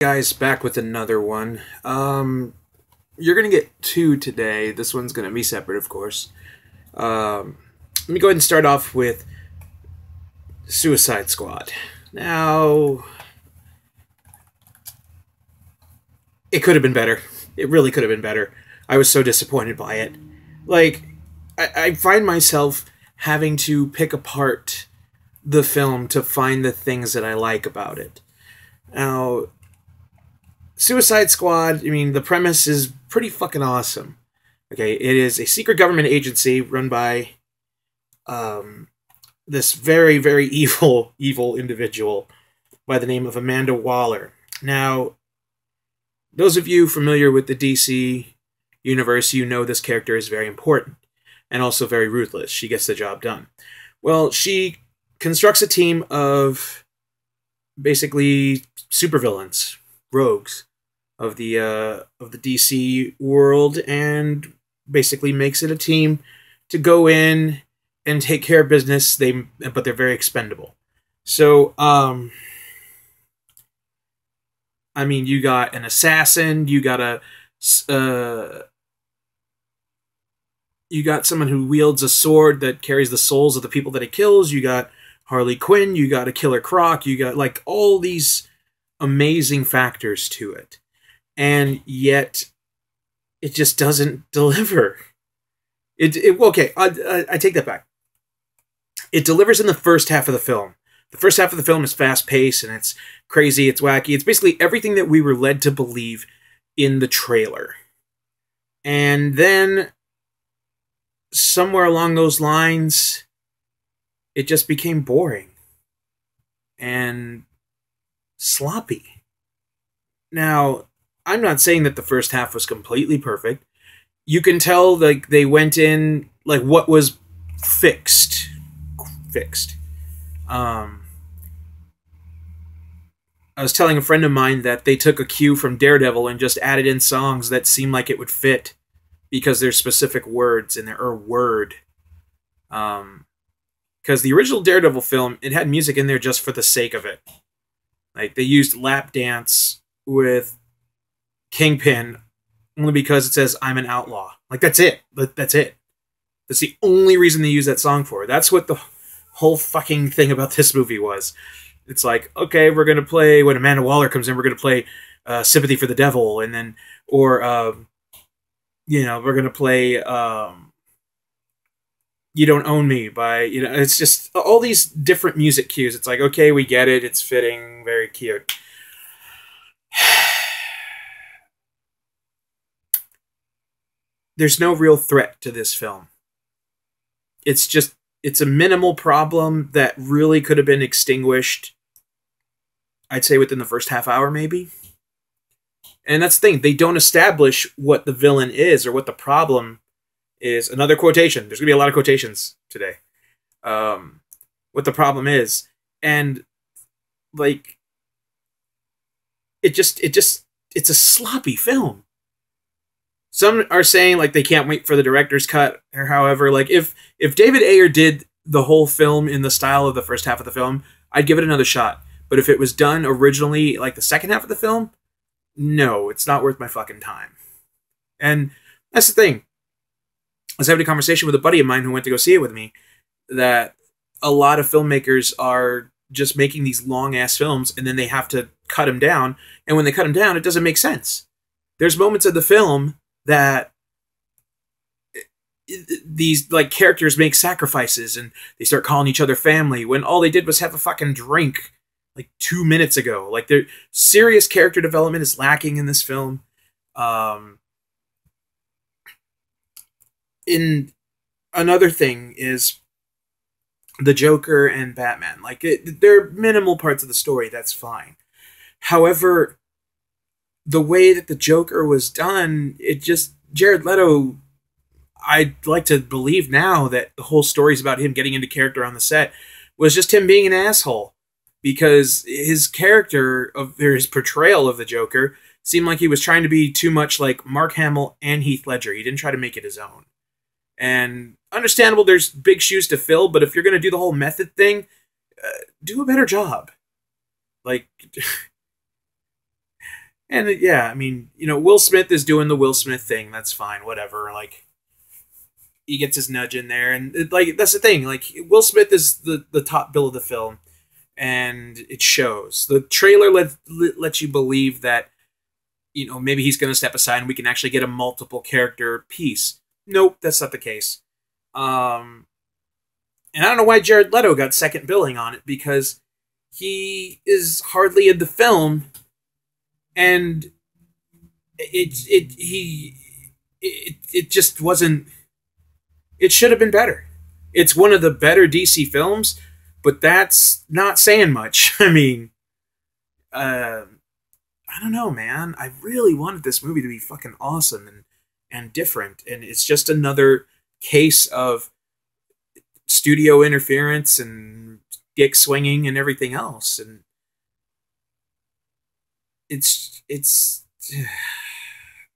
Guys, back with another one. You're gonna get two today. This one's gonna be separate, of course. Let me go ahead and start off with Suicide Squad. Now, it could have been better. It really could have been better. I was so disappointed by it. Like, I find myself having to pick apart the film to find the things that I like about it. Now, Suicide Squad, I mean, the premise is pretty fucking awesome. Okay, it is a secret government agency run by this very, very evil individual by the name of Amanda Waller. Now, those of you familiar with the DC universe, you know this character is very important and also very ruthless. She gets the job done. Well, she constructs a team of basically supervillains, rogues of the DC world, and basically makes it a team to go in and take care of business. But they're very expendable. So, I mean, you got an assassin, you got you got someone who wields a sword that carries the souls of the people that it kills. You got Harley Quinn, you got a Killer Croc, you got like all these amazing factors to it. And yet, it just doesn't deliver. Okay, I take that back. It delivers in the first half of the film. The first half of the film is fast-paced, and it's crazy, it's wacky. It's basically everything that we were led to believe in the trailer. And then, somewhere along those lines, it just became boring. And sloppy. Now, I'm not saying that the first half was completely perfect. You can tell, like, they went in, like, what was fixed. I was telling a friend of mine that they took a cue from Daredevil and just added in songs that seemed like it would fit because there's specific words in there, or word. Because the original Daredevil film, it had music in there just for the sake of it. Like, they used Lap Dance with Kingpin only because it says, "I'm an outlaw." Like, that's it. That's it. That's the only reason they use that song for. That's what the whole fucking thing about this movie was. It's like, okay, we're going to play, when Amanda Waller comes in, we're going to play Sympathy for the Devil, and then, or, we're going to play You Don't Own Me by, it's just all these different music cues. It's like, okay, we get it. It's fitting. Very cute. There's no real threat to this film. It's a minimal problem that really could have been extinguished, I'd say, within the first half hour, maybe. And that's the thing. They don't establish what the villain is or what the problem is. Another quotation. There's going to be a lot of quotations today. What the problem is. And, like, it's a sloppy film. Some are saying, like, they can't wait for the director's cut, or however. Like, if David Ayer did the whole film in the style of the first half of the film, I'd give it another shot. But if it was done originally, like the second half of the film, no, it's not worth my fucking time. And that's the thing. I was having a conversation with a buddy of mine who went to go see it with me, that a lot of filmmakers are just making these long-ass films, and then they have to cut them down. And when they cut them down, it doesn't make sense. There's moments of the film that these, like, characters make sacrifices and they start calling each other family when all they did was have a fucking drink like 2 minutes ago. Like, their serious character development is lacking in this film. In another thing is the Joker and Batman. Like, they're minimal parts of the story. That's fine. However, the way that the Joker was done, Jared Leto, I'd like to believe now that the whole story's about him getting into character on the set, was just him being an asshole. Because his character, or his portrayal of the Joker, seemed like he was trying to be too much like Mark Hamill and Heath Ledger. He didn't try to make it his own. And understandable, there's big shoes to fill, but if you're going to do the whole method thing, do a better job. Like, And yeah, I mean, you know, Will Smith is doing the Will Smith thing. That's fine, whatever. Like, he gets his nudge in there, and like that's the thing. Like, Will Smith is the top bill of the film, and it shows. The trailer lets you believe that, you know, maybe he's going to step aside and we can actually get a multiple character piece. Nope, that's not the case. And I don't know why Jared Leto got second billing on it, because he is hardly in the film, and it just wasn't. It should have been better. It's one of the better DC films, but that's not saying much. I mean, I don't know, man. I really wanted this movie to be fucking awesome and different, and it's just another case of studio interference and dick swinging and everything else, and it's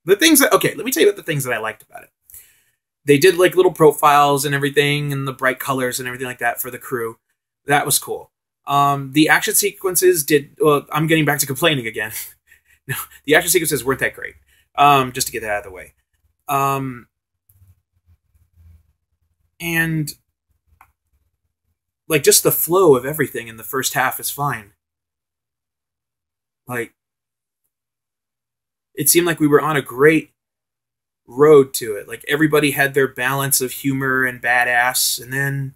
the things that, okay, let me tell you about the things that I liked about it. They did like little profiles and everything, and the bright colors and everything like that for the crew. That was cool. The action sequences did, well, I'm getting back to complaining again. No, the action sequences weren't that great. Just to get that out of the way. And like, just the flow of everything in the first half is fine. Like, it seemed like we were on a great road to it. Like, everybody had their balance of humor and badass, and then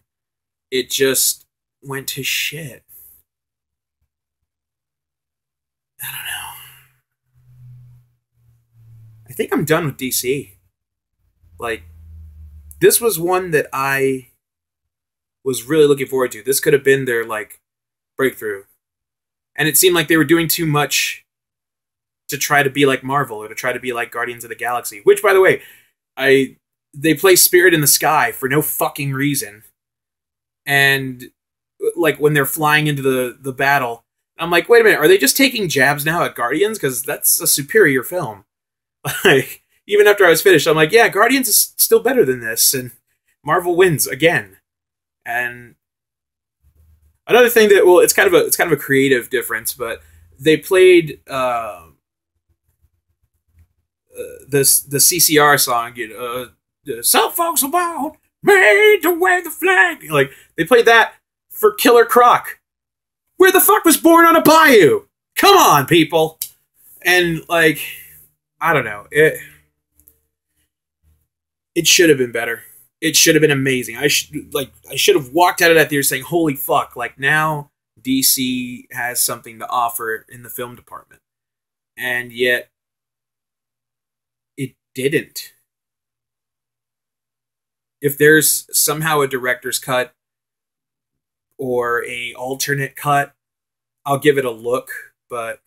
it just went to shit. I don't know. I think I'm done with DC. Like, this was one that I was really looking forward to. This could have been their, like, breakthrough. And it seemed like they were doing too much to try to be like Marvel, or to try to be like Guardians of the Galaxy. Which, by the way, they play Spirit in the Sky for no fucking reason. And, like, when they're flying into the battle, I'm like, wait a minute, are they just taking jabs now at Guardians? Because that's a superior film. Like, even after I was finished, I'm like, yeah, Guardians is still better than this, and Marvel wins again. And another thing that, well, it's kind of a creative difference, but they played the CCR song, you know, some folks about made to wear the flag. Like, they played that for Killer Croc. Where the fuck was Born on a Bayou? Come on, people. And, like, I don't know, it should have been better. It should have been amazing. I should have walked out of that theater saying, holy fuck, like, now DC has something to offer in the film department. And yet, it didn't. If there's somehow a director's cut or a alternate cut, I'll give it a look, but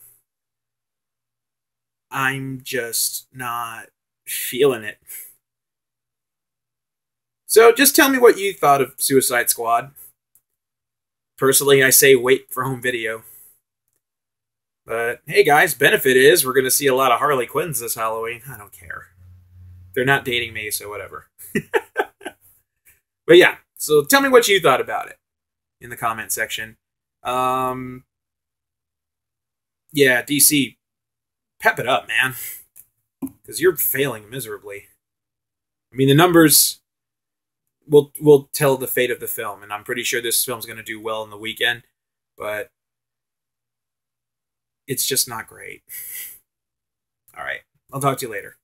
I'm just not feeling it. So just tell me what you thought of Suicide Squad. Personally, I say wait for home video. But hey guys, benefit is we're going to see a lot of Harley Quinns this Halloween. I don't care. They're not dating me, so whatever. But yeah, so tell me what you thought about it in the comment section. Yeah, DC, pep it up, man. Because you're failing miserably. I mean, the numbers will tell the fate of the film, and I'm pretty sure this film's going to do well in the weekend, but it's just not great. All right, I'll talk to you later.